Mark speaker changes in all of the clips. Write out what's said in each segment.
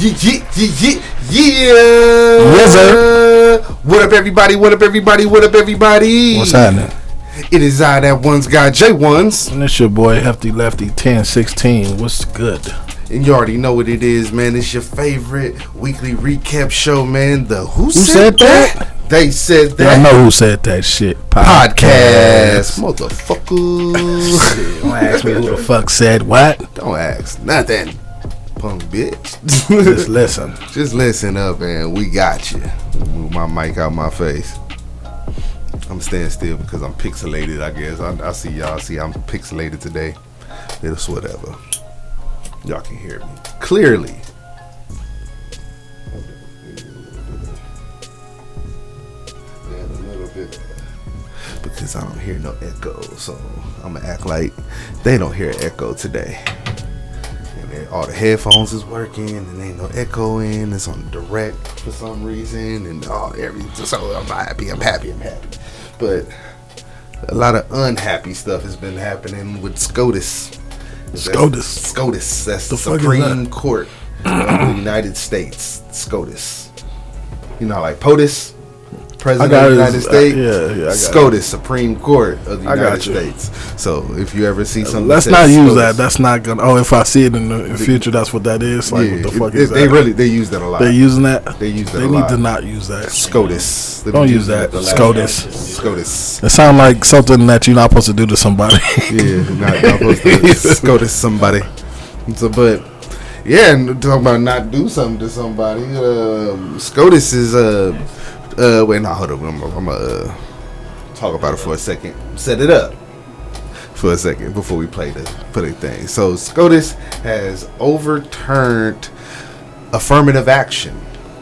Speaker 1: Yes, sir.
Speaker 2: What up, everybody? What up, everybody? What up, everybody?
Speaker 1: What's happening?
Speaker 2: It is I, that one's guy, J1s.
Speaker 1: And it's your boy, Hefty Lefty 1016. What's good?
Speaker 2: And you already know what it is, man. It's your favorite weekly recap show, man. The Who
Speaker 1: Said That?
Speaker 2: They said that.
Speaker 1: I know who said that shit.
Speaker 2: Podcast. Motherfucker.
Speaker 1: Shit, don't ask me who the fuck said what.
Speaker 2: Don't ask nothing, punk bitch.
Speaker 1: Just listen.
Speaker 2: Just listen up, and we got you. Move my mic out my face. I'm staying still because I'm pixelated, I guess. I see y'all. See, I'm pixelated today. It's whatever. Y'all can hear me clearly. A little bit. Because I don't hear no echo. So I'm going to act like they don't hear echo today. And all the headphones is working and ain't no echo in. It's on direct for some reason. And everything. So I'm happy. But a lot of unhappy stuff has been happening with SCOTUS. SCOTUS. That's the Supreme Court of the United States. SCOTUS. You know, like POTUS, President of the United States.
Speaker 1: Yeah,
Speaker 2: SCOTUS, Supreme Court of the United States. So if you ever see something,
Speaker 1: let's not use that. That's not gonna. Oh, if I see it in the future, that's what that is. Like, what the fuck is that?
Speaker 2: They use that a lot.
Speaker 1: They're using that.
Speaker 2: They use that.
Speaker 1: They need to not use that.
Speaker 2: SCOTUS.
Speaker 1: Don't use that. SCOTUS. It sounds like something that you're not supposed to do to somebody.
Speaker 2: Yeah, not supposed to SCOTUS somebody. So, but yeah, and talking about not do something to somebody. SCOTUS is wait, no, hold up. I'm gonna talk about it for a second. Set it up for a second before we play the thing. So SCOTUS has overturned affirmative action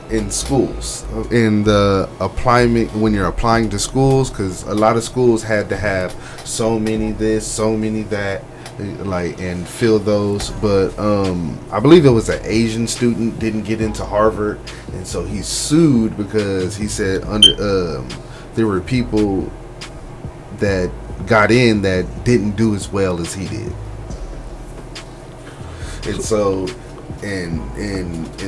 Speaker 2: in schools, in the applying when you're applying to schools, because a lot of schools had to have so many this, so many that, like, and fill those. But I believe it was an Asian student didn't get into Harvard, and so he sued because he said there were people that got in that didn't do as well as he did, and so. And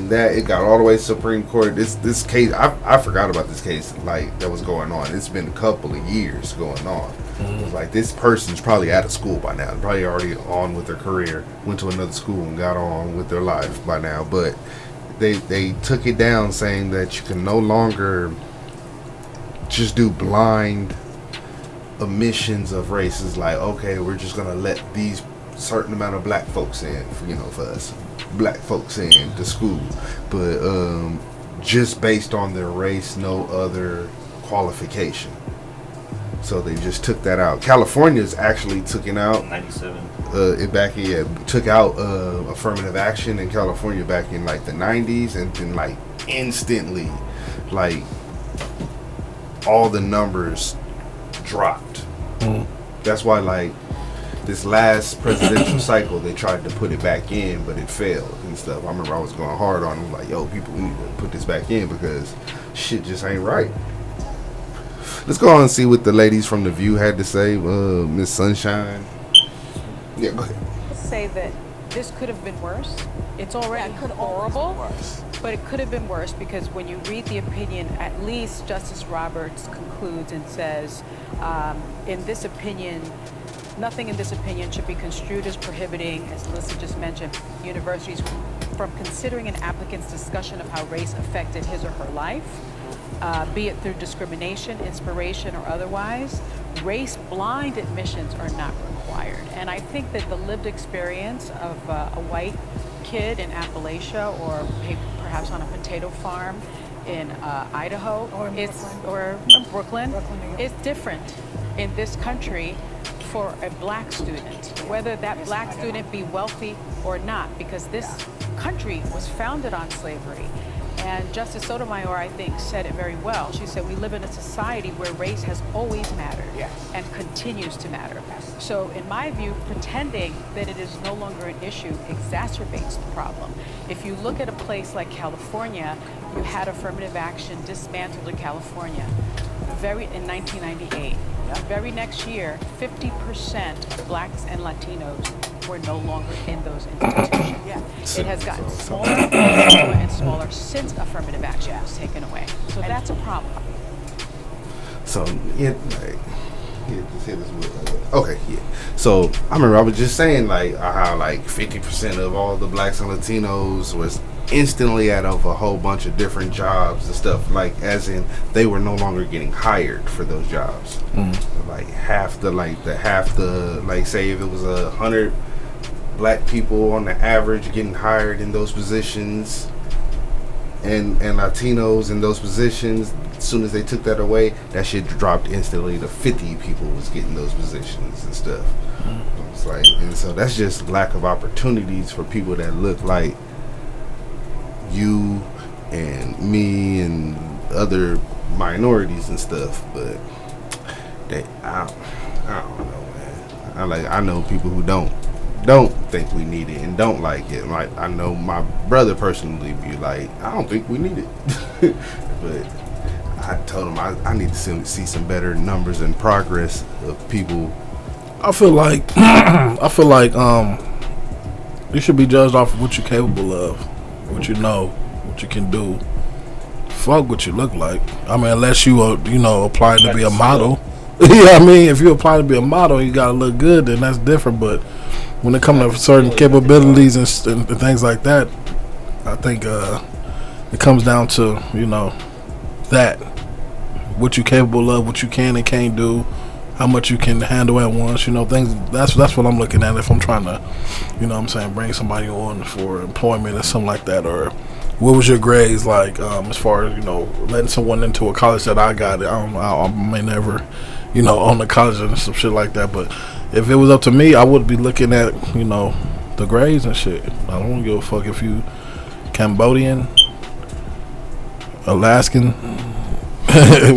Speaker 2: that it got all the way to Supreme Court. This case, I forgot about this case, like, that was going on. It's been a couple of years going on. It was like, this person's probably out of school by now, probably already on with their career, went to another school and got on with their life by now. But they took it down, saying that you can no longer just do blind omissions of races. Like, okay, we're just gonna let these certain amount of black folks in, for us black folks in to school, but just based on their race, no other qualification. So they just took that out. California's actually took it out. 97. Took out affirmative action in California back in like the 90s, and then like instantly, like, all the numbers dropped. That's why, like, this last presidential cycle, they tried to put it back in, but it failed and stuff. I remember I was going hard on them, like, yo, people, we need to put this back in because shit just ain't right. Let's go on and see what the ladies from The View had to say. Miss Sunshine. Yeah, go ahead.
Speaker 3: Say that this could have been worse. It's already horrible, but it could have been worse, because when you read the opinion, at least Justice Roberts concludes and says, in this opinion, nothing in this opinion should be construed as prohibiting, as Alyssa just mentioned, universities from considering an applicant's discussion of how race affected his or her life, be it through discrimination, inspiration, or otherwise. Race-blind admissions are not required. And I think that the lived experience of a white kid in Appalachia, or perhaps on a potato farm in Idaho, or Brooklyn, is different in this country for a black student, whether that black student be wealthy or not, because this country was founded on slavery. And Justice Sotomayor, I think, said it very well. She said, we live in a society where race has always mattered and continues to matter. So in my view, pretending that it is no longer an issue exacerbates the problem. If you look at a place like California, you had affirmative action dismantled in California in 1998. The very next year, 50% of blacks and Latinos we're no longer in those institutions. It has gotten smaller and smaller since affirmative action was taken away. So that's a problem.
Speaker 2: So, So I remember I was just saying how 50% of all the blacks and Latinos was instantly out of a whole bunch of different jobs and stuff, as in they were no longer getting hired for those jobs. Half the say if it was 100 black people on the average getting hired in those positions and Latinos in those positions, as soon as they took that away, that shit dropped instantly to 50 people was getting those positions and stuff. It's and so that's just lack of opportunities for people that look like you and me and other minorities and stuff. But I don't know, man. I know people who don't think we need it and don't like it. I know my brother personally be I don't think we need it. But I told him I need to see some better numbers and progress of people.
Speaker 1: I feel like you should be judged off of what you're capable of, what you know, what you can do. Fuck what you look like. I mean, unless you apply to be a model. Yeah, I mean, if you apply to be a model, you gotta look good. Then that's different. But when it comes to certain capabilities and things like that, I think it comes down to that what you're capable of, what you can and can't do, how much you can handle at once. Things. That's what I'm looking at if I'm trying to, bring somebody on for employment or something like that. Or what was your grades like as far as letting someone into a college that I got? I may never. On the college and some shit like that. But if it was up to me, I would be looking at, the grades and shit. I don't give a fuck if you Cambodian, Alaskan,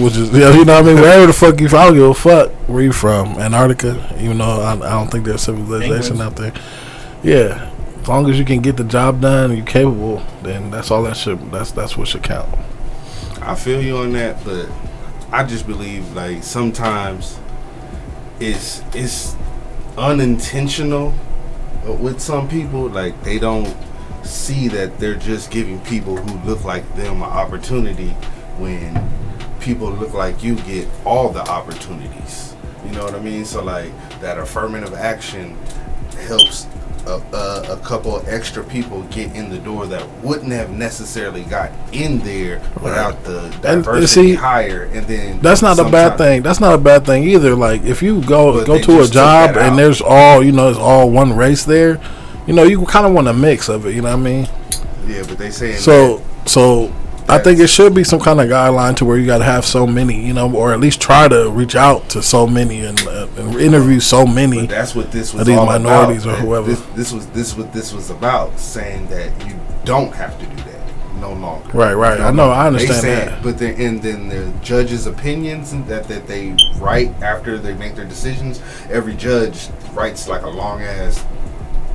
Speaker 1: which is, what I mean? Wherever the fuck you from, I don't give a fuck where you from. Antarctica, even though I don't think there's civilization out there. Yeah. As long as you can get the job done and you're capable, then that's all that should, that's what should count.
Speaker 2: I feel you on that, but I just believe sometimes it's unintentional with some people. They don't see that they're just giving people who look like them an opportunity when people look like you get all the opportunities. You know what I mean? So that affirmative action helps a couple extra people get in the door that wouldn't have necessarily got in there without the diversity higher. And then
Speaker 1: that's not a bad thing. That's not a bad thing either. If you go to a job and there's all it's all one race there, you kind of want a mix of it. You know what I mean?
Speaker 2: Yeah, but they say
Speaker 1: so. I think it should be some kind of guideline to where you got to have so many, or at least try to reach out to so many and interview so many.
Speaker 2: But that's what this was
Speaker 1: of these
Speaker 2: all
Speaker 1: minorities
Speaker 2: about.
Speaker 1: or whoever.
Speaker 2: This was about, saying that you don't have to do that no longer.
Speaker 1: Right. I know. I understand that.
Speaker 2: But then the judges' opinions that they write after they make their decisions. Every judge writes a long ass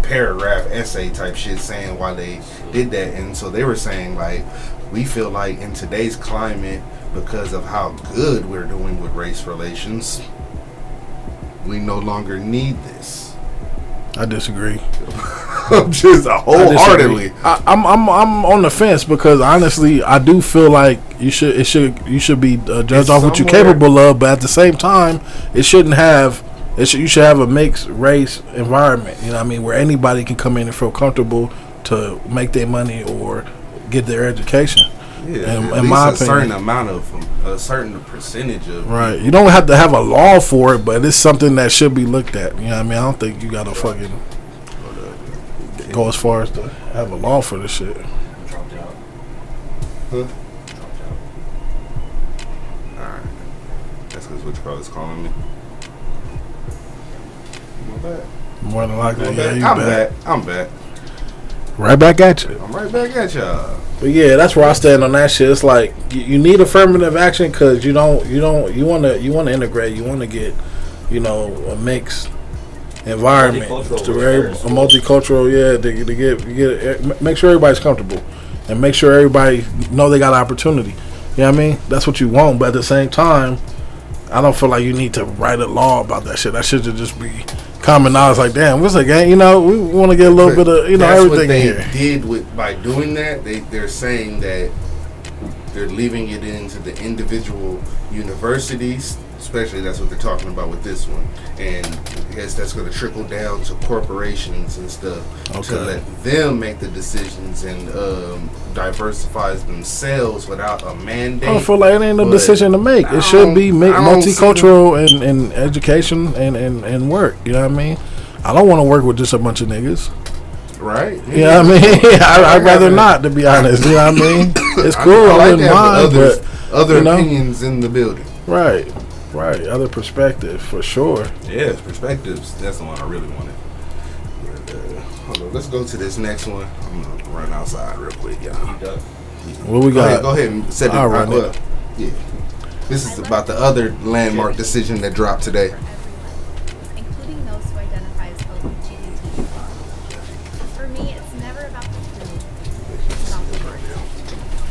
Speaker 2: paragraph essay type shit saying why they did that, and so they were saying we feel like in today's climate, because of how good we're doing with race relations, we no longer need this.
Speaker 1: I disagree.
Speaker 2: Just wholeheartedly.
Speaker 1: I'm on the fence because honestly, I do feel like you should be judged off what you're capable of, but at the same time, you should have a mixed race environment. You know what I mean, where anybody can come in and feel comfortable to make their money or get their education.
Speaker 2: Yeah,
Speaker 1: in my opinion,
Speaker 2: a certain percentage of
Speaker 1: right. You don't have to have a law for it, but it's something that should be looked at. You know what I mean? I don't think you gotta fucking go as far as to have a law for this shit.
Speaker 4: Dropped out.
Speaker 2: Huh? Alright. That's because what you call is calling me. My bad.
Speaker 1: More than likely, yeah,
Speaker 2: I'm back. I'm back.
Speaker 1: Right back at you.
Speaker 2: I'm right back at y'all.
Speaker 1: But yeah, that's where I stand on that shit. It's like you need affirmative action because you want to integrate. You want to get a mixed environment, a multicultural. Yeah, to get make sure everybody's comfortable and make sure everybody know they got an opportunity. You know what I mean? That's what you want. But at the same time, I don't feel like you need to write a law about that shit. That shit should just be common knowledge. Like, damn, what's a gang? You know, we want to get a little bit of
Speaker 2: That's
Speaker 1: everything
Speaker 2: what they
Speaker 1: in here.
Speaker 2: did with by doing that. They're saying that they're leaving it into the individual universities. Especially that's what they're talking about with this one, and I guess that's going to trickle down to corporations and stuff to let them make the decisions and diversify themselves without a mandate.
Speaker 1: I don't feel like it ain't no decision to make. It should be multicultural and education and work. You know what I mean? I don't want to work with just a bunch of niggas.
Speaker 2: Right?
Speaker 1: You know what I mean? I'd rather not, to be honest. You know what I mean? It's cool. I wouldn't mind, but
Speaker 2: other opinions in the building.
Speaker 1: Right. Other perspective for sure.
Speaker 2: Yes, perspectives. That's the one I really wanted. But, hold on, let's go to this next one. I'm gonna run outside real quick, y'all.
Speaker 1: What we got?
Speaker 2: Go ahead and set it up. Yeah. This is about the other landmark decision that dropped today.
Speaker 4: Including those who identify as LGBT. For me, it's never about the food, it's about the work.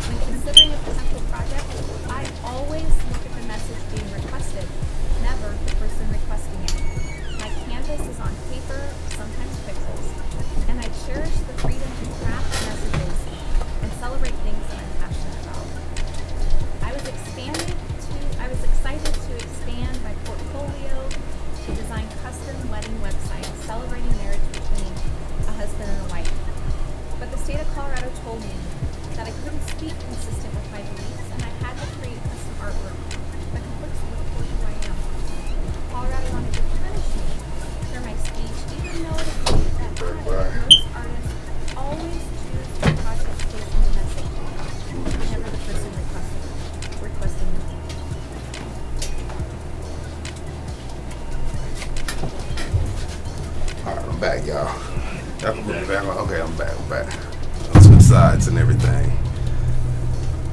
Speaker 4: When considering a potential project, I always look at the message being requested, never the person requesting it. My canvas is on paper, sometimes pixels, and I cherish the freedom to craft messages and celebrate things that I'm passionate about. I was excited to expand my portfolio to design custom wedding websites celebrating marriage between a husband and a wife. But the state of Colorado told me that I couldn't speak consistent with my beliefs and I had to create custom artwork that conflicts with who I am. Colorado wanted to punish me for my speech, even though it agreed that most artists always choose the project based on the message, never the person requesting it.
Speaker 2: Alright, I'm back, y'all. Y'all can put me back on. Okay, I'm back. I'll switch sides and everything.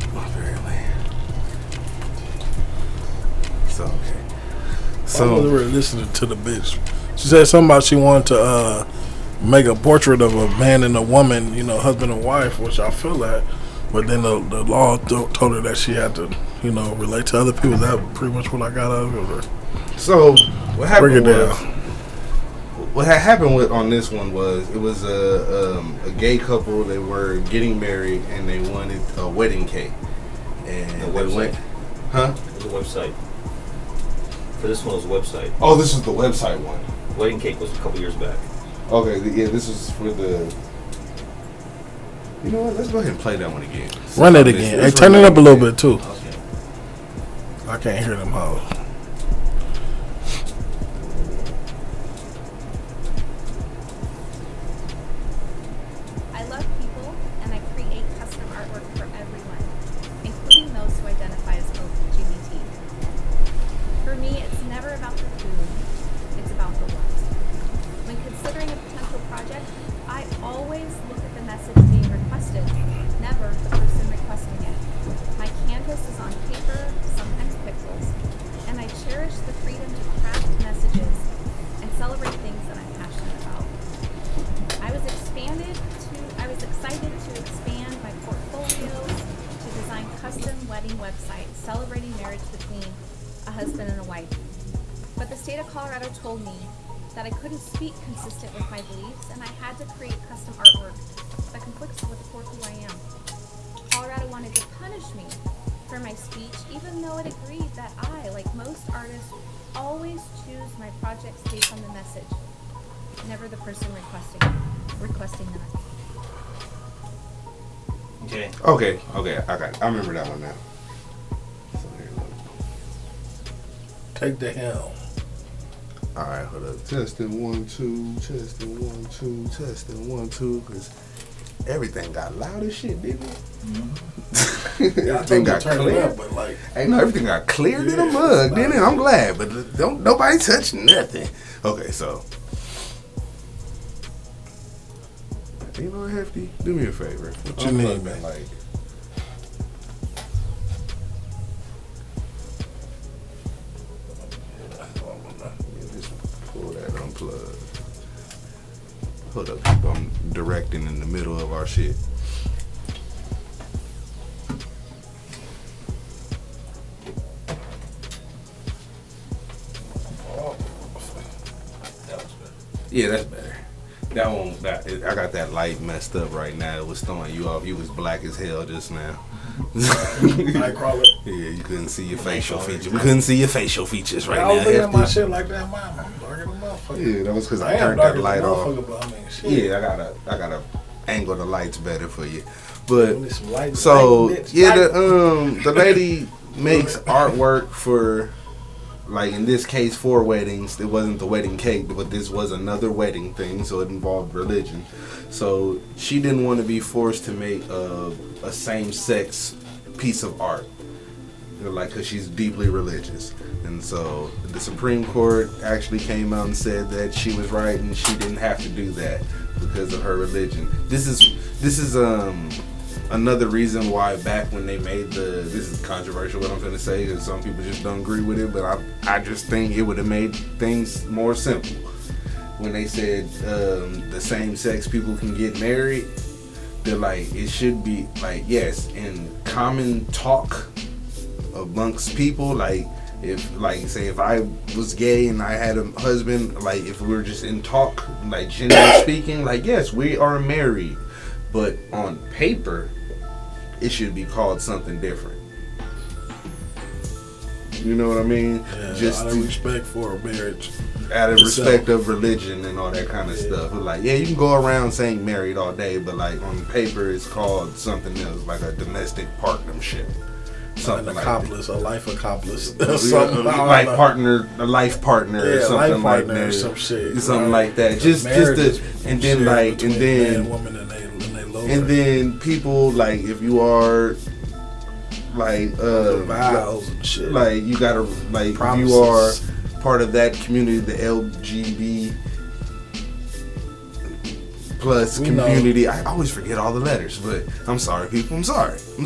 Speaker 2: Apparently. So, okay.
Speaker 1: I wasn't really listening to the bitch. She said something about she wanted to make a portrait of a man and a woman, you know, husband and wife, which I feel that. But then the law told her that she had to, you know, relate to other people. That pretty much what I got out of it.
Speaker 2: So, what happened
Speaker 1: Break it
Speaker 2: was...
Speaker 1: down.
Speaker 2: What had happened on this one was it was a gay couple. They were getting married and they wanted a wedding cake. And
Speaker 5: a website.
Speaker 2: Huh?
Speaker 5: It was a website. For this one, it was a website.
Speaker 2: Oh, this is the website one.
Speaker 5: Wedding cake was a couple years back.
Speaker 2: Okay, yeah, this is for the. You know what? Let's go ahead and play that one again.
Speaker 1: Run it again. Hey, turn it up a little bit too.
Speaker 5: Okay.
Speaker 1: I can't hear them hoes.
Speaker 4: I love people, and I create custom artwork for everyone, including those who identify as LGBT. For me, it's never about the food, it's about the what. When considering a potential project, I always look at the message being requested, never the person requesting it. My canvas is on paper, sometimes pixels, and I cherish the freedom to craft messages and celebrate things that I'm passionate about. I was excited to expand my portfolio to design custom wedding websites celebrating marriage between a husband and a wife. But the state of Colorado told me that I couldn't speak consistent with my beliefs and I had to create custom artwork that conflicts with who I am. Colorado wanted to punish me for my speech, even though it agreed that I, like most artists, always choose my projects based on the message, never the person requesting them.
Speaker 5: Okay.
Speaker 2: Okay, I got it. I remember that one now. So here we go.
Speaker 1: Take the helm.
Speaker 2: Alright, hold up. Testing 1 2, testing 1 2, testing 1 2, because everything got loud as shit, didn't it?
Speaker 1: Mm-hmm.
Speaker 2: Everything got clear.
Speaker 1: Up, but like,
Speaker 2: Hey, no, everything got cleared in the mug, didn't it? I'm glad, but don't nobody touch nothing. Okay, so. You know what, Hefty? Do me a favor.
Speaker 1: What you need, man?
Speaker 2: Like, just pull that unplugged. Hold up, people. I'm directing in the middle of our shit.
Speaker 1: oh, that was better.
Speaker 2: Yeah, that's better. That one, I got that light messed up right now. It was throwing you off. You was black as hell just now.
Speaker 1: Nightcrawler.
Speaker 2: Yeah, you couldn't see your facial features. We couldn't see your facial features right
Speaker 1: I was
Speaker 2: now.
Speaker 1: looking at my
Speaker 2: Hefty.
Speaker 1: shit like that, man. I'm darker than a motherfucker.
Speaker 2: Yeah, that was because
Speaker 1: I
Speaker 2: I
Speaker 1: am
Speaker 2: turned
Speaker 1: darker
Speaker 2: that
Speaker 1: than a
Speaker 2: light off.
Speaker 1: motherfucker, but I mean, shit.
Speaker 2: Yeah, I gotta angle the lights better for you. But
Speaker 1: Need some light-
Speaker 2: so
Speaker 1: light, bitch.
Speaker 2: yeah,
Speaker 1: Light.
Speaker 2: the lady makes artwork for, like in this case, 4 weddings. It wasn't the wedding cake, but this was another wedding thing, so it involved religion. So she didn't want to be forced to make a same-sex piece of art, like, because she's deeply religious. And so the Supreme Court actually came out and said that she was right and she didn't have to do that because of her religion. This is another reason why back when they made this is controversial what I'm going to say, because some people just don't agree with it, but I just think it would have made things more simple. When they said the same sex people can get married, they're like, it should be like, yes, in common talk amongst people, like if, like, say if I was gay and I had a husband, like if we were just in talk, like generally speaking, like yes, we are married, but on paper it should be called something different. You know what I mean?
Speaker 1: Yeah,
Speaker 2: Just
Speaker 1: out of respect for a marriage.
Speaker 2: out of
Speaker 1: Yourself.
Speaker 2: respect of religion and all that kind of stuff. But like, yeah, you can go around saying married all day, but like on paper it's called something else, like a domestic partnership.
Speaker 1: An
Speaker 2: Something like
Speaker 1: accomplice, a life accomplice.
Speaker 2: that.
Speaker 1: Something
Speaker 2: Like partner, a life partner, or
Speaker 1: Yeah,
Speaker 2: something
Speaker 1: life
Speaker 2: like
Speaker 1: partner
Speaker 2: that.
Speaker 1: or some shit.
Speaker 2: Something
Speaker 1: right?
Speaker 2: like that. Just
Speaker 1: Marriage
Speaker 2: the,
Speaker 1: is
Speaker 2: and then
Speaker 1: shared
Speaker 2: like, and
Speaker 1: between
Speaker 2: then
Speaker 1: man, woman, and they lower.
Speaker 2: and then people, like if you are like
Speaker 1: the vows and shit.
Speaker 2: like you gotta, like if you are
Speaker 1: Promises.
Speaker 2: part of that community, the LGBT plus
Speaker 1: We know.
Speaker 2: community. I always forget all the letters, but I'm sorry, people. I'm sorry. I'm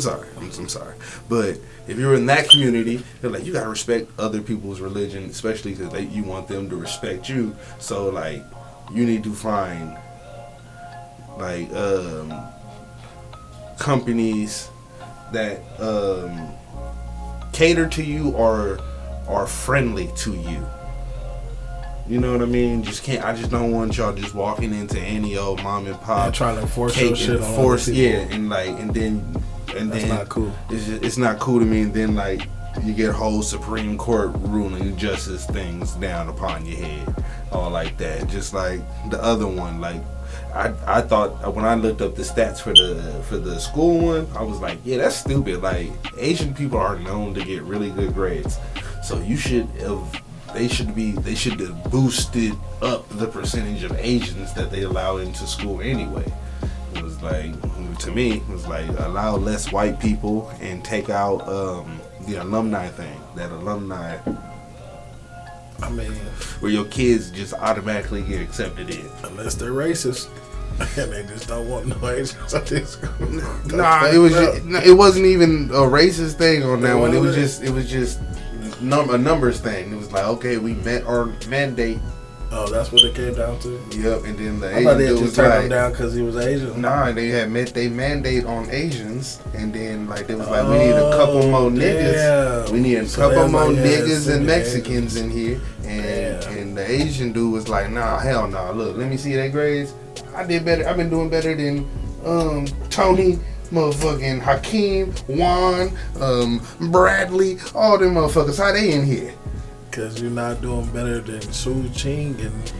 Speaker 2: sorry. But if you're in that community, they're like, you gotta respect other people's religion, especially because you want them to respect you. So like, you need to find like companies that cater to you or are friendly to you. You know what I mean? I just don't want y'all just walking into any old mom and pop
Speaker 1: And trying to enforce
Speaker 2: cake
Speaker 1: your shit
Speaker 2: and
Speaker 1: on
Speaker 2: force,
Speaker 1: other people.
Speaker 2: yeah, and then
Speaker 1: That's not cool.
Speaker 2: It's not cool to me. And then like you get whole Supreme Court ruling justice things down upon your head, all like that. Just like the other one, like I thought when I looked up the stats for the school one, I was like, yeah, that's stupid. Like Asian people are known to get really good grades, so you should have. They should have boosted up the percentage of Asians that they allow into school anyway. It was like, to me, it was like allow less white people and take out the alumni thing. That alumni,
Speaker 1: I mean,
Speaker 2: where your kids just automatically get accepted in.
Speaker 1: unless they're racist and they just don't want no Asians at their school.
Speaker 2: Nah, it wasn't even a racist thing on that one. It was just a numbers thing. It was like, okay, we met our mandate.
Speaker 1: Oh, that's what it came down to.
Speaker 2: Yep, and then the
Speaker 1: I thought they
Speaker 2: Asian
Speaker 1: had
Speaker 2: dude
Speaker 1: just
Speaker 2: was
Speaker 1: turned him
Speaker 2: like,
Speaker 1: down because he was Asian.
Speaker 2: nah, they had met they mandate on Asians, and then like they was like, we need a couple more niggas.
Speaker 1: damn.
Speaker 2: We need a
Speaker 1: So
Speaker 2: couple
Speaker 1: they was
Speaker 2: more
Speaker 1: like, yeah,
Speaker 2: niggas
Speaker 1: send
Speaker 2: and
Speaker 1: the
Speaker 2: Mexicans in here, and
Speaker 1: Damn.
Speaker 2: the Asian dude was like, nah, hell no. Look, let me see their grades. I did better. I've been doing better than Tony, motherfucking Hakeem, Juan, Bradley, all them motherfuckers. How they in here?
Speaker 1: Because you're not doing better than Su Ching and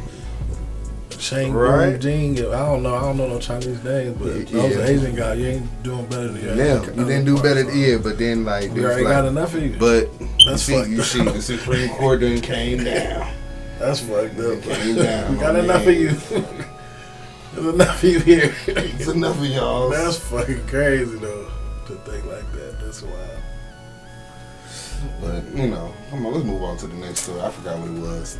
Speaker 1: Shang
Speaker 2: Right.
Speaker 1: Boom Jing. I don't know no Chinese names, but
Speaker 2: Yeah.
Speaker 1: those Asian guys, you ain't doing better than your
Speaker 2: Yeah,
Speaker 1: Asian
Speaker 2: you didn't do better.
Speaker 1: counterparts.
Speaker 2: Yeah, but then like,
Speaker 1: We
Speaker 2: it was
Speaker 1: already
Speaker 2: like,
Speaker 1: got enough of you.
Speaker 2: but
Speaker 1: That's
Speaker 2: you
Speaker 1: fucked
Speaker 2: see,
Speaker 1: up.
Speaker 2: the Supreme Court done came down.
Speaker 1: That's fucked up.
Speaker 2: Came down.
Speaker 1: We got
Speaker 2: my
Speaker 1: enough
Speaker 2: man.
Speaker 1: of you. There's enough of you here.
Speaker 2: It's enough of y'all.
Speaker 1: That's fucking crazy though to think like that. That's wild.
Speaker 2: But you know, come on, let's move on to the next story. I forgot what it was.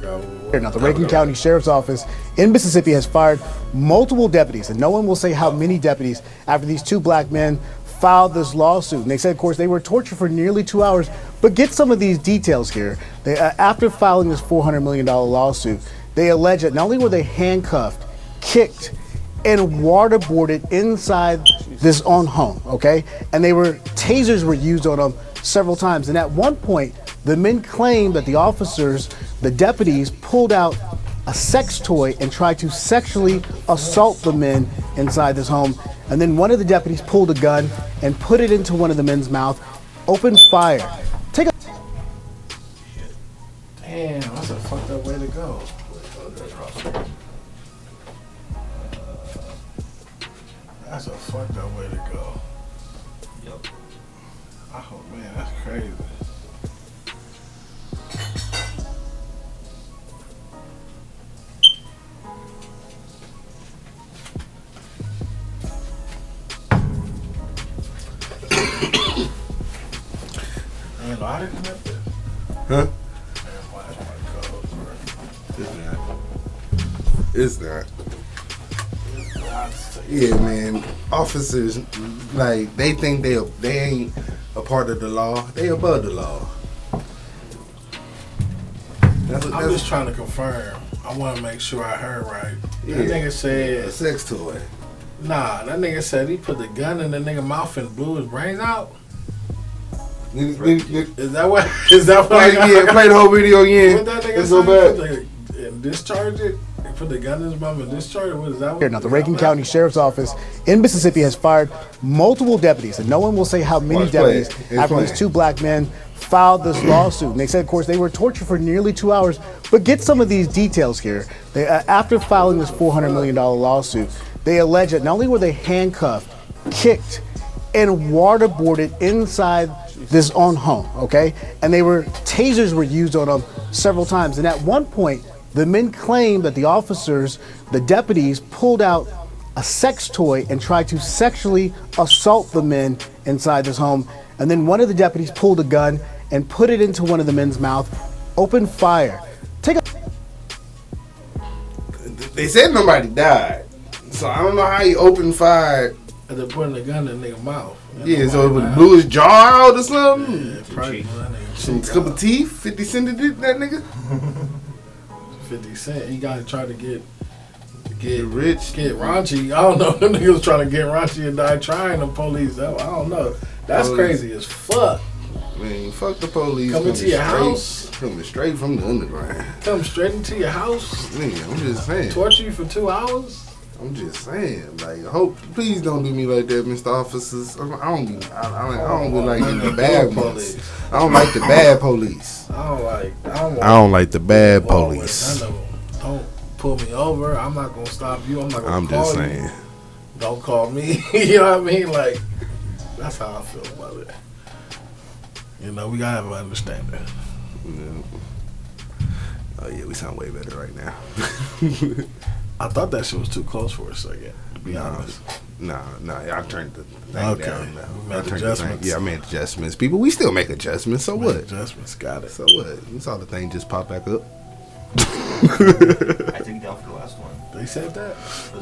Speaker 6: Now, the Reagan County Sheriff's Office in Mississippi has fired multiple deputies, and no one will say how many deputies after these 2 black men filed this lawsuit. And they said, of course, they were tortured for nearly 2 hours. But get some of these details here. They, after filing this $400 million lawsuit, they allege that not only were they handcuffed, kicked, and waterboarded inside this own home, okay? And tasers were used on them several times. And at one point, the men claimed that the deputies pulled out a sex toy and tried to sexually assault the men inside this home. And then one of the deputies pulled a gun and put it into one of the men's mouth, opened fire. Take a
Speaker 1: Damn, that's a fucked up way to go. That's a fucked up way to go.
Speaker 5: Yep.
Speaker 1: Oh man, that's crazy. Man, I didn't have this.
Speaker 2: Huh?
Speaker 1: Man, why is my code, bro?
Speaker 2: It's not. Yeah, man. Officers, like, they think they ain't a part of the law. They above the law.
Speaker 1: I'm just trying to confirm. I want to make sure I heard right. That nigga
Speaker 2: a
Speaker 1: said,
Speaker 2: sex toy.
Speaker 1: nah, that nigga said he put the gun in the nigga mouth and blew his brains out. Is that what? Is that what?
Speaker 2: Play the whole video again.
Speaker 1: What that nigga
Speaker 2: It's so
Speaker 1: said?
Speaker 2: bad.
Speaker 1: And discharge it? Put the gun in his mouth and discharge it? What is that?
Speaker 6: Now, the Reagan County Sheriff's Office in Mississippi has fired multiple deputies, and no one will say how many
Speaker 2: Watch, play
Speaker 6: deputies
Speaker 2: it.
Speaker 6: after
Speaker 2: Play
Speaker 6: these
Speaker 2: it.
Speaker 6: two black men filed this lawsuit. And they said, of course, they were tortured for nearly 2 hours. But get some of these details here. They, after filing this $400 million lawsuit, they allege that not only were they handcuffed, kicked, and waterboarded inside this own home, okay? And tasers were used on them several times. And at one point, the men claimed that the officers, the deputies, pulled out a sex toy and tried to sexually assault the men inside this home. And then one of the deputies pulled a gun and put it into one of the men's mouth, opened fire.
Speaker 2: They said nobody died. So I don't know how he opened fire.
Speaker 1: And they're putting the gun in the nigga mouth.
Speaker 2: Yeah, so it would blew his jaw out or something.
Speaker 1: Yeah, probably blew that nigga
Speaker 2: Some
Speaker 1: cheek
Speaker 2: couple
Speaker 1: out.
Speaker 2: teeth. 50 Cent did that nigga.
Speaker 1: 50 Cent. He got to try to get
Speaker 2: rich.
Speaker 1: Get raunchy. I don't know. Them niggas was trying to get raunchy and die trying. The police. I don't know. That's crazy as fuck.
Speaker 2: Man, fuck the police.
Speaker 1: Coming to your house.
Speaker 2: Coming straight from the underground.
Speaker 1: Come straight into your house.
Speaker 2: Nigga, I'm just saying.
Speaker 1: Torture you for 2 hours.
Speaker 2: I'm just saying. Like, please don't do me like that, Mr. Officers. I don't be like the bad ones. I don't like the bad police.
Speaker 1: I
Speaker 2: don't like the bad
Speaker 1: police. Don't pull me over. I'm not gonna stop you. I'm not gonna call
Speaker 2: just
Speaker 1: you.
Speaker 2: saying.
Speaker 1: Don't call me. You know what I mean? Like, that's how I feel about it. You know, we gotta have an understanding.
Speaker 2: Oh yeah, we sound way better right now.
Speaker 1: I thought that shit was too close for a second, to be honest.
Speaker 2: Nah, I turned the thing down now.
Speaker 1: We made
Speaker 2: I turned
Speaker 1: adjustments.
Speaker 2: I made adjustments. People, we still make adjustments. So what?
Speaker 1: Adjustments, got it.
Speaker 2: So what? You saw the thing just pop back up.
Speaker 5: I took it down for the last one.
Speaker 1: They said that?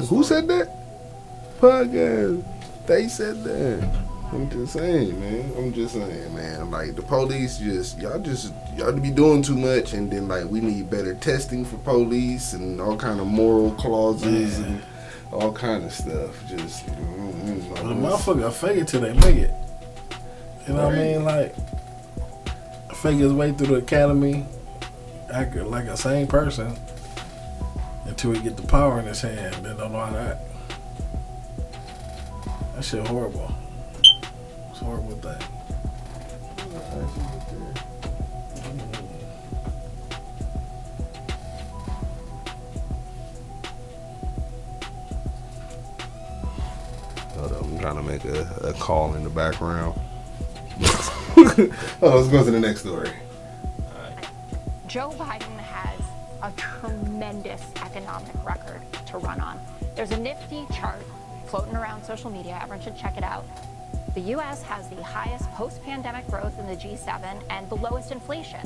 Speaker 2: Who said that? Podcast. They said that. I'm just saying, man. Like, the police y'all be doing too much, and then, like, we need better testing for police and all kind of moral clauses and all kind of stuff. Just,
Speaker 1: Well, the motherfucker fake it till they make it. You know what I mean? Like, fake his way through the academy, act like a sane person until he get the power in his hand. Then don't know how to act. That shit horrible. It's a horrible thing.
Speaker 2: Hold up, I'm trying to make a call in the background. Let's go to the next story.
Speaker 7: Joe Biden has a tremendous economic record to run on. There's a nifty chart floating around social media. Everyone should check it out. The U.S. has the highest post-pandemic growth in the G7 and the lowest inflation.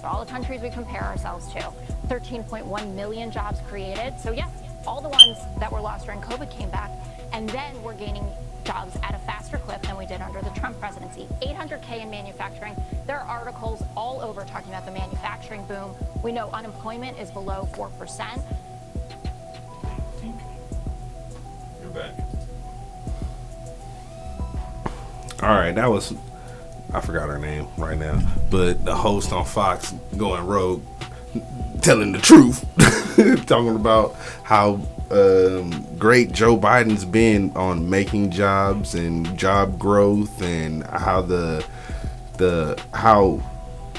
Speaker 7: So all the countries we compare ourselves to, 13.1 million jobs created. So yes, all the ones that were lost during COVID came back, and then we're gaining jobs at a faster clip than we did under the Trump presidency. 800K in manufacturing. There are articles all over talking about the manufacturing boom. We know unemployment is below 4%.
Speaker 5: You're back.
Speaker 2: All right, that was, I forgot her name right now, but the host on Fox going rogue, telling the truth, talking about how great Joe Biden's been on making jobs and job growth, and how how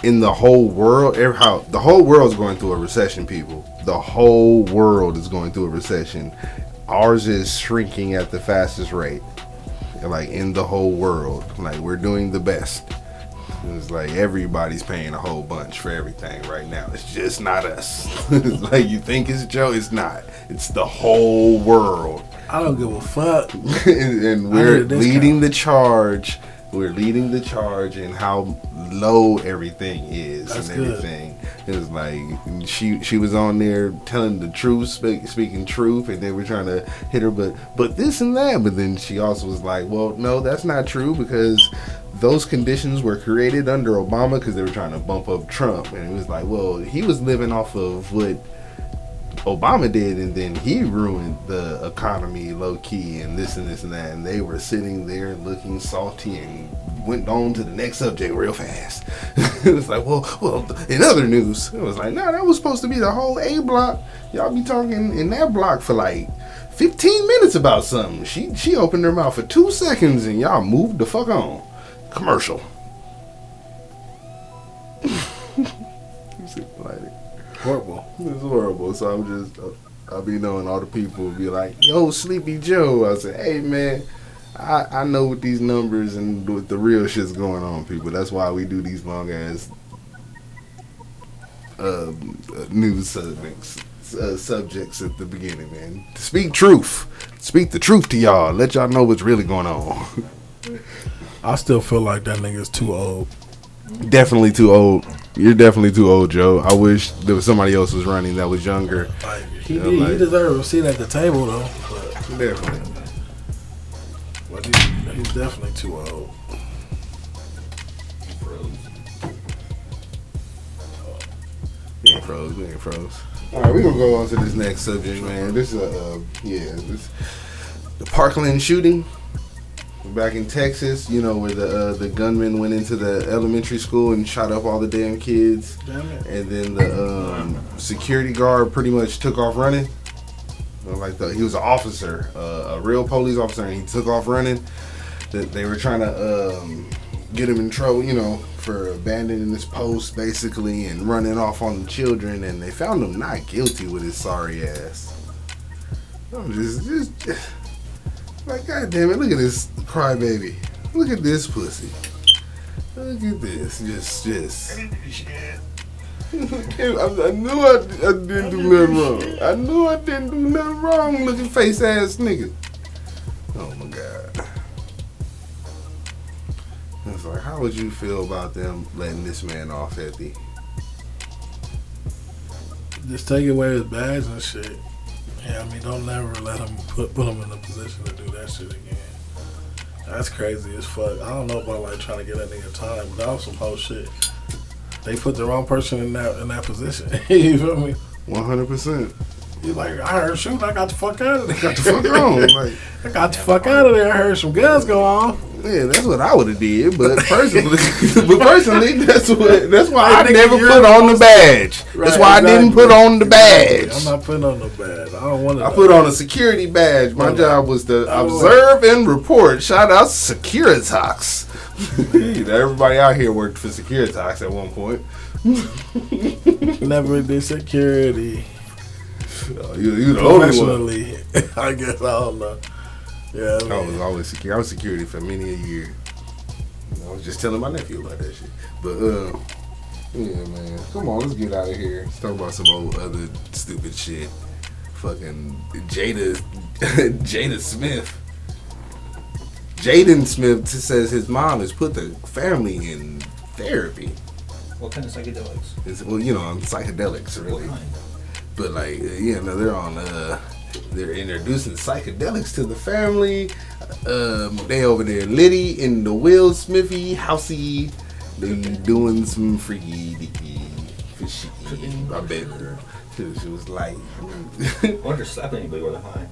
Speaker 2: in the whole world, how the whole world is going through a recession. People, the whole world is going through a recession. Ours is shrinking at the fastest rate, like in the whole world. Like, we're doing the best. It's like everybody's paying a whole bunch for everything right now. It's just not us. It's like, you think it's Joe, it's not. It's the whole world.
Speaker 1: I don't give a fuck.
Speaker 2: and we're leading the charge. We're leading the charge in how low everything is.
Speaker 1: That's
Speaker 2: and everything. It was like she was on there telling the truth, speaking truth, and they were trying to hit her, but this and that. But then she also was like, well, no, that's not true, because those conditions were created under Obama because they were trying to bump up Trump. And it was like, well, he was living off of what Obama did, and then he ruined the economy low key, and this and that. And they were sitting there looking salty and went on to the next subject real fast. It was like, well, in other news, it was like, no, that was supposed to be the whole A block. Y'all be talking in that block for like 15 minutes about something. She opened her mouth for 2 seconds, and y'all moved the fuck on. Commercial.
Speaker 1: Horrible.
Speaker 2: It's horrible. So I'll be knowing all the people will be like, yo, Sleepy Joe. I say, hey man, I know what these numbers and what the real shit's going on, people. That's why we do these long ass news subjects at the beginning, man. Speak truth. Speak the truth to y'all. Let y'all know what's really going on.
Speaker 1: I still feel like that nigga's too old.
Speaker 2: Definitely too old. You're definitely too old, Joe. I wish there was somebody else was running that was younger.
Speaker 1: Like, he deserves a seat at the table, though. But
Speaker 2: Definitely.
Speaker 1: he's definitely too old.
Speaker 2: We ain't froze. All right, we're gonna go on to this next subject, man. This is the Parkland shooting back in Texas. You know, where the gunman went into the elementary school and shot up all the damn kids.
Speaker 1: Damn it.
Speaker 2: And then the security guard pretty much took off running. He was an officer, a real police officer, and he took off running. They were trying to get him in trouble, you know, for abandoning his post, basically, and running off on the children. And they found him not guilty with his sorry ass. I'm just like, God damn it! Look at this crybaby. Look at this pussy. Look at this. Just. I knew I didn't do nothing wrong. I knew I didn't do nothing wrong, looking face ass nigga. Oh my God. It's like, how would you feel about them letting this man off at the?
Speaker 1: Just take away his badge and shit. Yeah, I mean, don't never let him put him in a position to do that shit again. That's crazy as fuck. I don't know about like trying to get that nigga time, but that was some whole shit. They put the wrong person in that position. You feel me?
Speaker 2: 100%.
Speaker 1: You like, I heard shooting, I got the fuck out of there.
Speaker 2: Got the fuck on. Like,
Speaker 1: I got the fuck out of there. I heard some guns go on.
Speaker 2: yeah, that's what I would have did. But personally, that's why I never put on the badge.
Speaker 1: Right,
Speaker 2: that's why I didn't put on the badge.
Speaker 1: I'm not putting on the badge. I don't want to.
Speaker 2: I put on a security badge. My job was to observe and report. Shout out Securitox. Everybody out here worked for Securitox at one point.
Speaker 1: Never did security.
Speaker 2: You the only one.
Speaker 1: Professionally, I guess. I don't know. Yeah,
Speaker 2: I was always security. I was security for many a year. I was just telling my nephew about that shit. But yeah, man. Come on, let's get out of here. Let's talk about some old other stupid shit. Fucking Jada Smith. Jaden Smith says his mom has put the family in therapy.
Speaker 5: What kind of psychedelics?
Speaker 2: Well, you know, psychedelics, really.
Speaker 5: What kind?
Speaker 2: But like, yeah, no, they're introducing psychedelics to the family. They over there, Liddy in the Will Smithy housey. They doing some freaky fishy. I bet she was like,
Speaker 5: I wonder if slap anybody while they're high.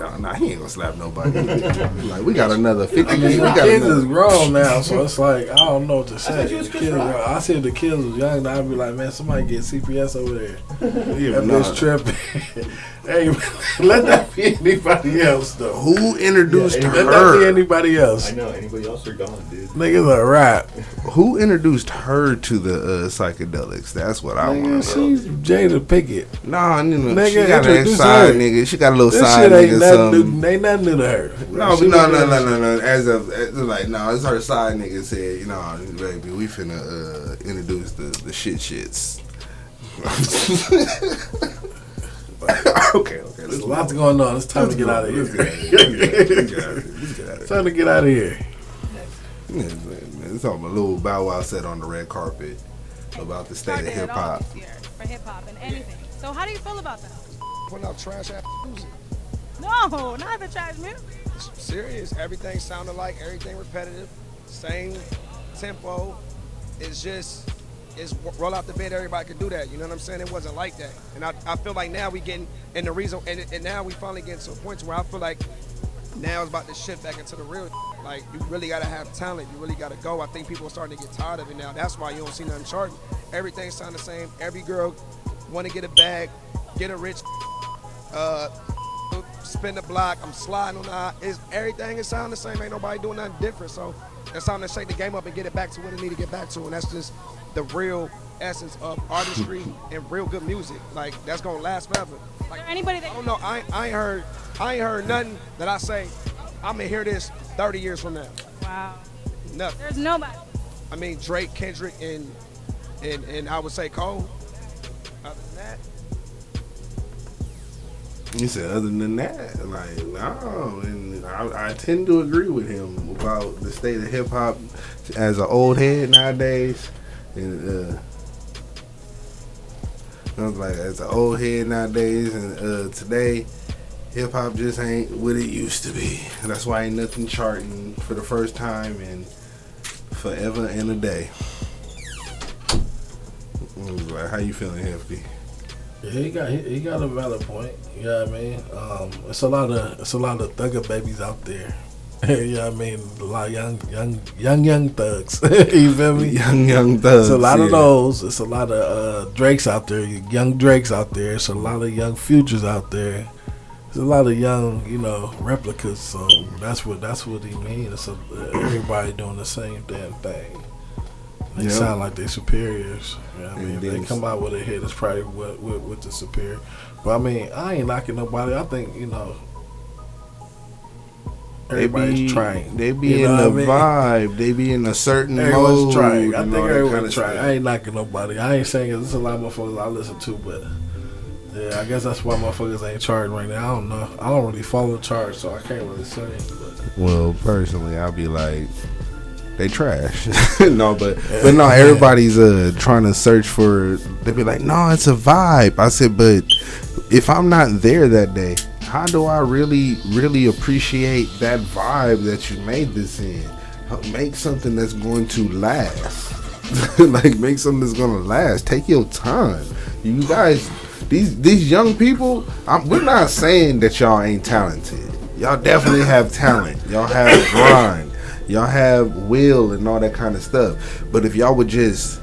Speaker 2: Nah, he ain't gonna slap nobody. Like, we got another 50.
Speaker 1: I mean,
Speaker 2: We
Speaker 1: the
Speaker 2: got
Speaker 1: kids
Speaker 2: another.
Speaker 1: is grown now, so it's like I don't know what to say.
Speaker 5: you was
Speaker 1: The
Speaker 5: Chris
Speaker 1: kids,
Speaker 5: Rock.
Speaker 1: I see if the kids was young, I'd be like, man, somebody get CPS over there.
Speaker 2: Yeah,
Speaker 1: That
Speaker 2: nah.
Speaker 1: bitch tripping. Hey, let that be anybody else though.
Speaker 2: Who introduced
Speaker 1: Let that be
Speaker 2: her?
Speaker 1: anybody else.
Speaker 5: I know. Anybody else are gone, dude.
Speaker 1: Niggas a rap.
Speaker 2: Who introduced her to the psychedelics? That's what I want
Speaker 1: Nigga,
Speaker 2: to know.
Speaker 1: she's Jada Pickett.
Speaker 2: Nah, you know,
Speaker 1: Nigga,
Speaker 2: she got a
Speaker 1: introduce
Speaker 2: side
Speaker 1: her.
Speaker 2: nigga. She got a little
Speaker 1: This
Speaker 2: side
Speaker 1: shit ain't
Speaker 2: nigga.
Speaker 1: nothing, ain't nothing new to her.
Speaker 2: No,
Speaker 1: She
Speaker 2: but
Speaker 1: was
Speaker 2: no.
Speaker 1: doing-
Speaker 2: As like, no, it's her side nigga said, you know, baby, we finna introduce the shits. Okay.
Speaker 1: There's lots going on. It's time to get out of here.
Speaker 2: Let's get out of
Speaker 1: It's time to get out of here.
Speaker 2: here. It's all my little Bow Wow said on the red carpet about the state of
Speaker 8: Started
Speaker 2: hip
Speaker 8: it all
Speaker 2: hop.
Speaker 8: this year for hip hop and anything. So how do you feel about that?
Speaker 9: Putting out trash ass music.
Speaker 8: No, not the trash music.
Speaker 9: It's serious. Everything sounded like everything repetitive, same tempo. It's just roll out the bed. Everybody can do that. You know what I'm saying? It wasn't like that. And I feel like now we getting and the reason and now we finally getting to a point where I feel like now it's about to shift back into the real. Like you really gotta have talent. You really gotta go. I think people are starting to get tired of it now. That's why you don't see nothing charting. Everything sound the same. Every girl want to get a bag, get a rich. Spin the block, I'm sliding on everything is sound the same, ain't nobody doing nothing different. So it's time to shake the game up and get it back to what it need to get back to. And that's just the real essence of artistry and real good music. Like that's gonna last forever. Like
Speaker 8: Is there anybody
Speaker 9: I
Speaker 8: that
Speaker 9: don't know, I ain't heard nothing that I say I'm gonna hear this 30 years from now.
Speaker 8: wow.
Speaker 9: Nothing.
Speaker 8: There's nobody.
Speaker 9: I mean Drake, Kendrick, and I would say Cole. Other than that,
Speaker 2: He said, other than that, like, no. And I tend to agree with him about the state of hip hop as an old head nowadays. And I was like, as an old head nowadays, and today, hip hop just ain't what it used to be. And that's why ain't nothing charting for the first time in forever and a day. I was like, how you feeling, Hefty?
Speaker 1: Yeah, he got a valid point. You know what I mean? It's a lot of thugger babies out there. You know what I mean? A lot of young thugs. You feel me?
Speaker 2: Young thugs.
Speaker 1: It's a lot of
Speaker 2: yeah.
Speaker 1: those. It's a lot of Drakes out there, young Drakes out there. It's a lot of young Futures out there. There's a lot of young, replicas. So that's what he means. It's everybody doing the same damn thing. They
Speaker 2: Yep.
Speaker 1: sound like they're superiors. You know what I mean?
Speaker 2: And
Speaker 1: If they
Speaker 2: then-
Speaker 1: come out with a hit, it's probably with the superior. But I mean, I ain't knocking nobody. I think, everybody's trying.
Speaker 2: They be
Speaker 1: You
Speaker 2: in
Speaker 1: know
Speaker 2: the
Speaker 1: what I
Speaker 2: vibe. They be in a certain
Speaker 1: Everyone's
Speaker 2: mode.
Speaker 1: trying. I
Speaker 2: and
Speaker 1: think
Speaker 2: all that
Speaker 1: everyone's
Speaker 2: kinda
Speaker 1: trying.
Speaker 2: stuff.
Speaker 1: I ain't knocking nobody. I ain't saying there's a lot of motherfuckers I listen to, but yeah, I guess that's why motherfuckers ain't charting right now. I don't know. I don't really follow the charts, so I can't really say. But
Speaker 2: Well, personally, I'll be like, they trash. No, but no, everybody's trying to search for. They be like, no, it's a vibe. I said, but if I'm not there that day, how do I really appreciate that vibe that you made this in? Make something that's going to last. Like, make something that's gonna last. Take your time. You guys, these young people. We're not saying that y'all ain't talented. Y'all definitely have talent. Y'all have grind. Y'all have will and all that kind of stuff. But if y'all would just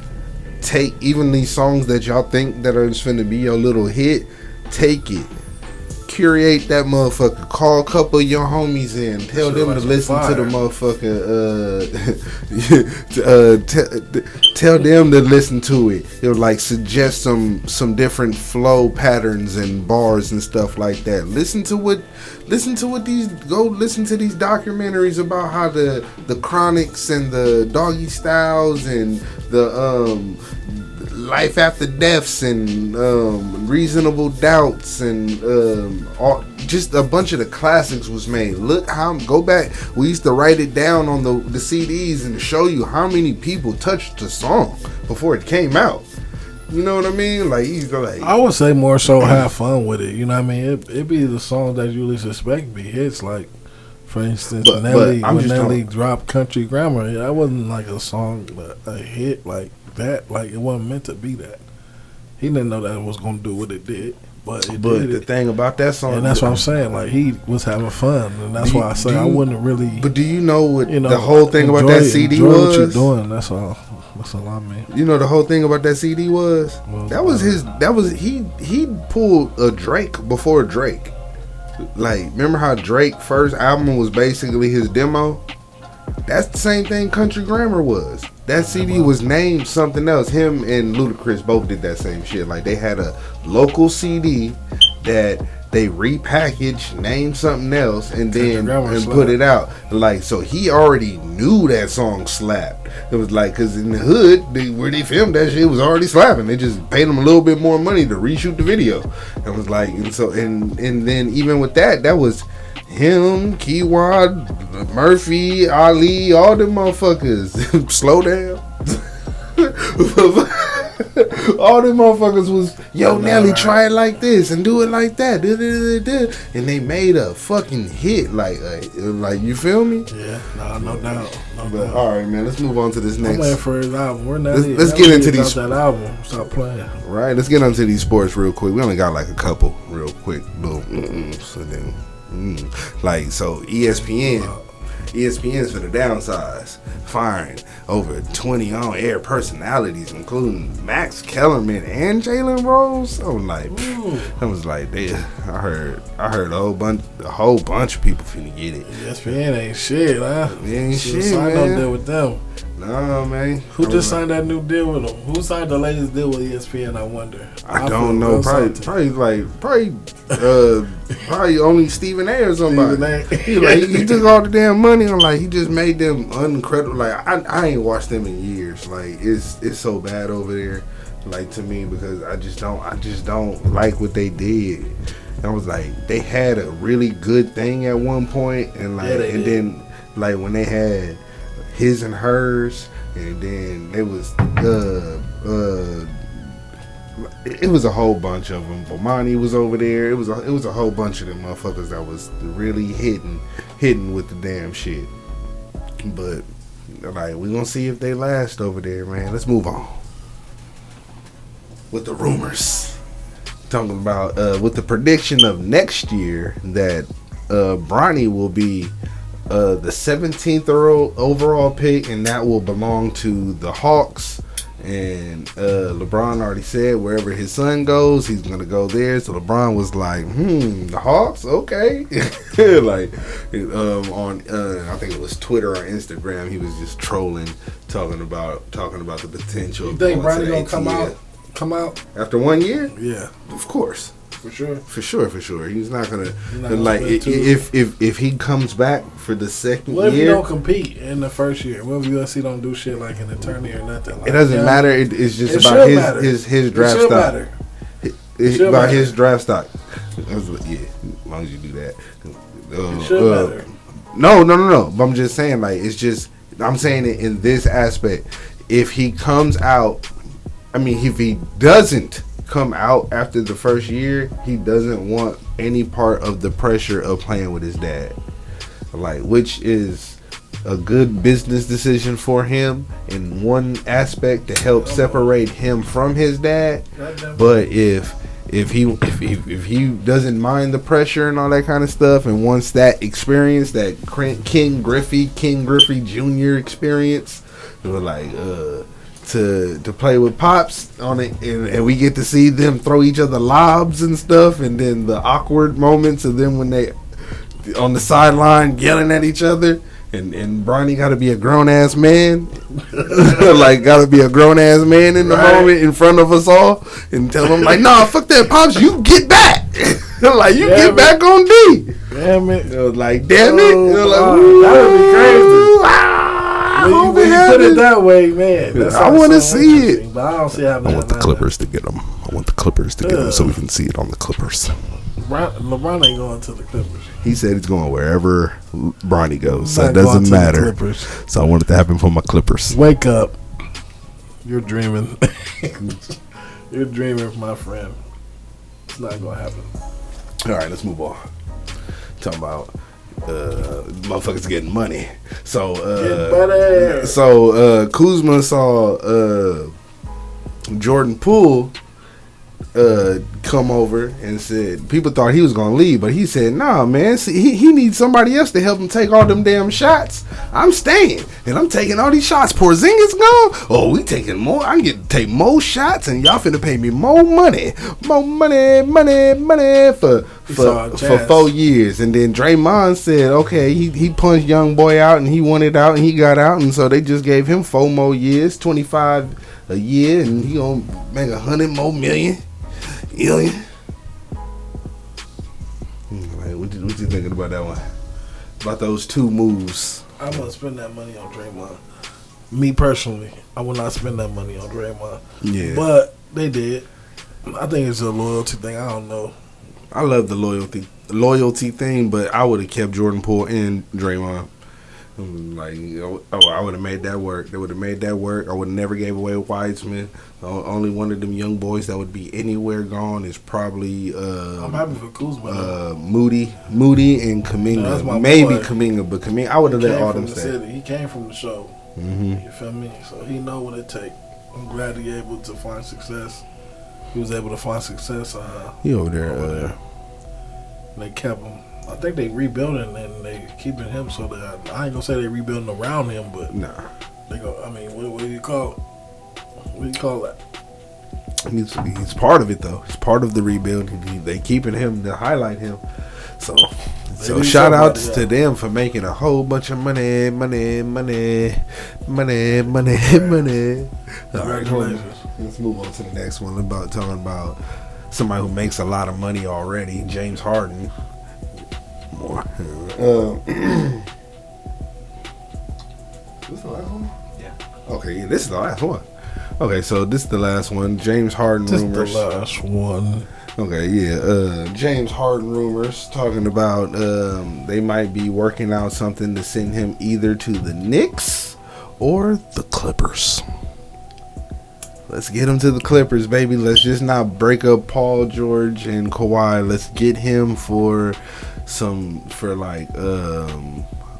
Speaker 2: take even these songs that y'all think that are just finna be your little hit, take it. Curate that motherfucker. Call a couple of your homies in. Tell them to listen to the motherfucker. Tell them to listen to it. It'll like suggest some different flow patterns and bars and stuff like that. Listen to these documentaries about how the Chronics and the Doggy Styles and the Life After Deaths and Reasonable Doubts and just a bunch of the classics was made. Go back. We used to write it down on the CDs and show you how many people touched the song before it came out. You know what I mean? Like, you go like,
Speaker 1: I would say more so have fun with it. You know what I mean? It be the songs that you least expect be hits. Like, for instance,
Speaker 2: But
Speaker 1: when
Speaker 2: I'm just
Speaker 1: Nelly
Speaker 2: talking-
Speaker 1: dropped Country Grammar, that wasn't like a song, a hit like that. Like, it wasn't meant to be that. He didn't know that it was going to do what it did. but it
Speaker 2: But
Speaker 1: did
Speaker 2: the
Speaker 1: it.
Speaker 2: thing about that song,
Speaker 1: And that's what I'm saying. Like, he was having fun, and that's why I say I wouldn't really.
Speaker 2: But do you know what
Speaker 1: You know,
Speaker 2: the whole thing about that CD
Speaker 1: enjoy
Speaker 2: was?
Speaker 1: what you're doing. That's all. That's all I mean.
Speaker 2: You know the whole thing about that CD was? That was his. That was he pulled a Drake before Drake. Like, remember how Drake first album was basically his demo? That's the same thing Country Grammar was. That CD was named something else. Him and Ludacris both did that same shit. Like, they had a local CD that they repackaged, named something else, and then put it out. Like, so he already knew that song slapped. It was like, because in the hood, where they filmed that shit was already slapping. They just paid him a little bit more money to reshoot the video. It was like, and so, and then even with that, that was him, Keywad, Murphy, Ali, all them motherfuckers. Slow down. All them motherfuckers was, yo, Nelly, try it like this and do it like that. And they made a fucking hit. Like you feel me?
Speaker 1: Yeah, no doubt.
Speaker 2: But all right, man, let's move on to this next.
Speaker 1: I'm waiting for his album. We're not.
Speaker 2: Let's get into these.
Speaker 1: That album. Stop playing.
Speaker 2: Right, let's get into these sports real quick. We only got like a couple real quick. Little, so then, like, so ESPN's for the downsize, firing over 20 on-air personalities, including Max Kellerman and Jalen Rose. I was like, I heard a whole bunch of people finna get it.
Speaker 1: ESPN ain't shit, huh?
Speaker 2: It ain't shit,
Speaker 1: signed
Speaker 2: man.
Speaker 1: no deal with them.
Speaker 2: No, man.
Speaker 1: Who just signed that new deal with them? Who signed the latest deal with ESPN? I wonder.
Speaker 2: I don't know. Probably only Stephen A. or somebody. He took all the damn money and like he just made them uncredible. Like I ain't watched them in years. Like it's so bad over there. Like to me because I just don't like what they did. I was like they had a really good thing at one point and like then like when they had His and Hers and then it was it was a whole bunch of them. Bomani was over there. It was a whole bunch of them motherfuckers that was really hitting with the damn shit. But like we gonna see if they last over there, man. Let's move on with the rumors. Talking about with the prediction of next year that Bronny will be the 17th overall pick, and that will belong to the Hawks. And LeBron already said wherever his son goes, he's gonna go there. So LeBron was like, the Hawks, okay. Like on I think it was Twitter or Instagram, he was just trolling, talking about the potential.
Speaker 1: You think Bronny gonna come out
Speaker 2: after 1 year?
Speaker 1: Yeah,
Speaker 2: of course.
Speaker 1: For sure.
Speaker 2: He's not gonna like if he comes back for the second year.
Speaker 1: What if you don't compete in the first year? What if USC don't do shit like an attorney or nothing? Like
Speaker 2: it doesn't matter. It's just about his draft stock. It's about his draft stock. Yeah, as long as you do that.
Speaker 1: It should matter.
Speaker 2: No. But I'm just saying, like, it's just I'm saying it in this aspect. If he comes out, I mean, if he doesn't come out after the first year, he doesn't want any part of the pressure of playing with his dad, like, which is a good business decision for him in one aspect to help separate him from his dad. But if he doesn't mind the pressure and all that kind of stuff, and wants that experience, that King Griffey Jr. experience, like to play with Pops on it, and we get to see them throw each other lobs and stuff, and then the awkward moments of them when they on the sideline yelling at each other, and Bronny got to be a grown ass man, like got to be a grown ass man in the moment in front of us all, and tell them like, nah, fuck that, Pops, you get back, like you get back on D. Damn it! It was like, damn it! It was like,
Speaker 1: that would be crazy. When you put it that way, man.
Speaker 2: I want to see it.
Speaker 1: But I don't see how.
Speaker 2: I want the Clippers to get them. So we can see it on the Clippers.
Speaker 1: LeBron ain't going to the Clippers.
Speaker 2: He said he's going wherever Bronny goes, so it doesn't matter. So I want it to happen for my Clippers.
Speaker 1: Wake up. You're dreaming. You're dreaming, my friend. It's not going to happen.
Speaker 2: All right, let's move on. Talking about motherfuckers getting money. So Kuzma saw Jordan Poole come over and said people thought he was gonna leave, but he said, "Nah, man. See, he needs somebody else to help him take all them damn shots. I'm staying and I'm taking all these shots. Porzingis gone. Oh, we taking more. I can get to take more shots, and y'all finna pay me more money for 4 years." And then Draymond said, "Okay, he punched young boy out and he wanted out and he got out, and so they just gave him 4 more years, 25 a year, and he gonna make 100 more million." Like, what you thinking about that one? About those 2 moves?
Speaker 1: I'm gonna spend that money on Draymond. Me personally, I will not spend that money on Draymond.
Speaker 2: Yeah,
Speaker 1: but they did. I think it's a loyalty thing. I don't know.
Speaker 2: I love the loyalty thing, but I would have kept Jordan Poole and Draymond. Like, I would have made that work. They would have made that work. I would have never gave away Wiseman. Only one of them young boys that would be anywhere gone is probably
Speaker 1: I'm happy for Kuzma.
Speaker 2: Moody and Kuminga.
Speaker 1: No,
Speaker 2: maybe
Speaker 1: boy.
Speaker 2: Kuminga, but Kuminga, I would have let all them stay.
Speaker 1: He came from the show.
Speaker 2: Mm-hmm.
Speaker 1: You feel me? So he know what it take. I'm glad he able to find success. He was able to find success.
Speaker 2: He over there.
Speaker 1: And they kept him. I think they rebuilding and they keeping him so that I ain't gonna say they rebuilding around him, but
Speaker 2: nah.
Speaker 1: They go. I mean, what do you call it? What do you call that?
Speaker 2: He's part of it though. He's part of the rebuild. They keeping him to highlight him. So shout outs to them for making a whole bunch of money. All right, let's move on to the next one. About talking about somebody who makes a lot of money already, James Harden. More. This the last one?
Speaker 5: Yeah.
Speaker 2: Okay, yeah, this is the last one. Okay, so this is the last one. James Harden rumors.
Speaker 1: The last one.
Speaker 2: Okay, yeah. James Harden rumors talking about they might be working out something to send him either to the Knicks or the Clippers. Let's get him to the Clippers, baby. Let's just not break up Paul George and Kawhi. Let's get him for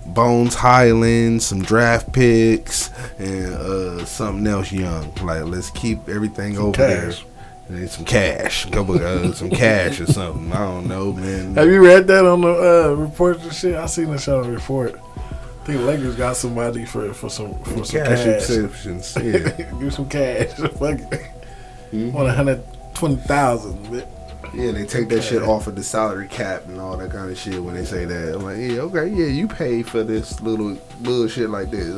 Speaker 2: Bones Highland, some draft picks, and something else young. Like, let's keep everything some over cash. There. And some cash, a couple some cash or something. I don't know, man.
Speaker 1: Have you read that on the report and shit? I seen that shit on the report. I think Lakers got somebody for some cash.
Speaker 2: Exceptions. Yeah.
Speaker 1: Give some cash. Fuck it. Want 120,000.
Speaker 2: Yeah, they take that shit off of the salary cap and all that kind of shit when they say that. I'm like, yeah, okay, yeah, you pay for this little bullshit like this.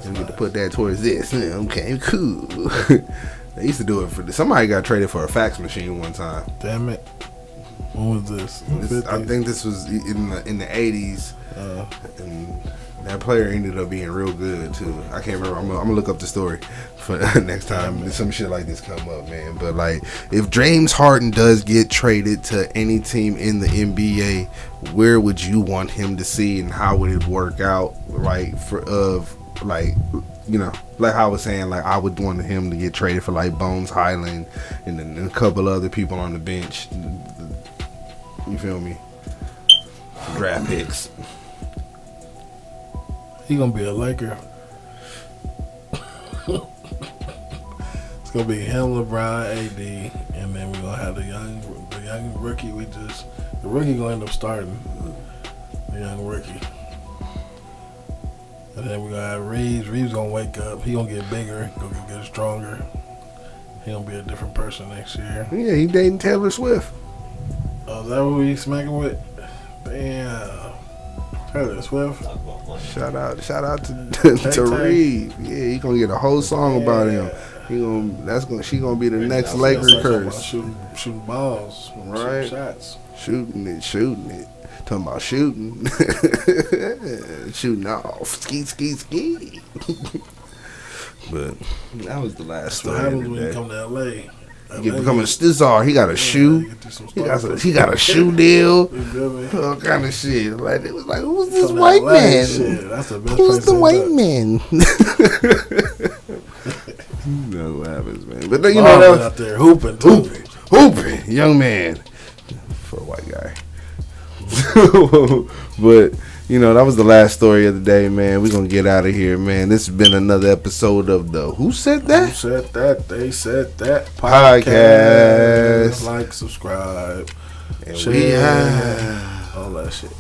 Speaker 2: And get to put that towards this. Okay, cool. They used to do it for somebody got traded for a fax machine one time.
Speaker 1: Damn it. When was this?
Speaker 2: I think this was in the 80s. And that player ended up being real good too. I can't remember. I'm gonna look up the story for next time some shit like this come up, man. But like, if James Harden does get traded to any team in the NBA, where would you want him to see, and how would it work out? Like like how I was saying, like I would want him to get traded for like Bones Highland and then a couple other people on the bench. You feel me? Draft picks.
Speaker 1: He gonna be a Laker. It's gonna be him, LeBron, AD, and then we're gonna have the young rookie. The rookie gonna end up starting. The young rookie. And then we're gonna have Reeves. Reeves gonna wake up. He gonna get bigger, gonna get stronger. He gonna be a different person next year.
Speaker 2: Yeah, he dating Taylor Swift.
Speaker 1: Oh, is that who he smacking with? Damn. Taylor Swift.
Speaker 2: Shout out to Reeves. Yeah, he gonna get a whole song about him. She gonna be the next Laker curse.
Speaker 1: Shooting balls,
Speaker 2: right?
Speaker 1: Shooting shots,
Speaker 2: shooting it. Talking about shooting, shooting off, ski. But that was the last story.
Speaker 1: What happens when you come to LA?
Speaker 2: He become a Stizzar. He got a shoe. He got a shoe deal. All kind of shit. Like, it was like, who's this white man?
Speaker 1: That's the best.
Speaker 2: Who's the white man? That's what happens, man. But that was
Speaker 1: out there hooping,
Speaker 2: young man for a white guy. But You know, that was the last story of the day, man. We're going to get out of here, man. This has been another episode of the Who Said That?
Speaker 1: Who Said That? They Said That
Speaker 2: Podcast.
Speaker 1: Like, subscribe,
Speaker 2: And
Speaker 1: share,
Speaker 2: we have
Speaker 1: all that shit.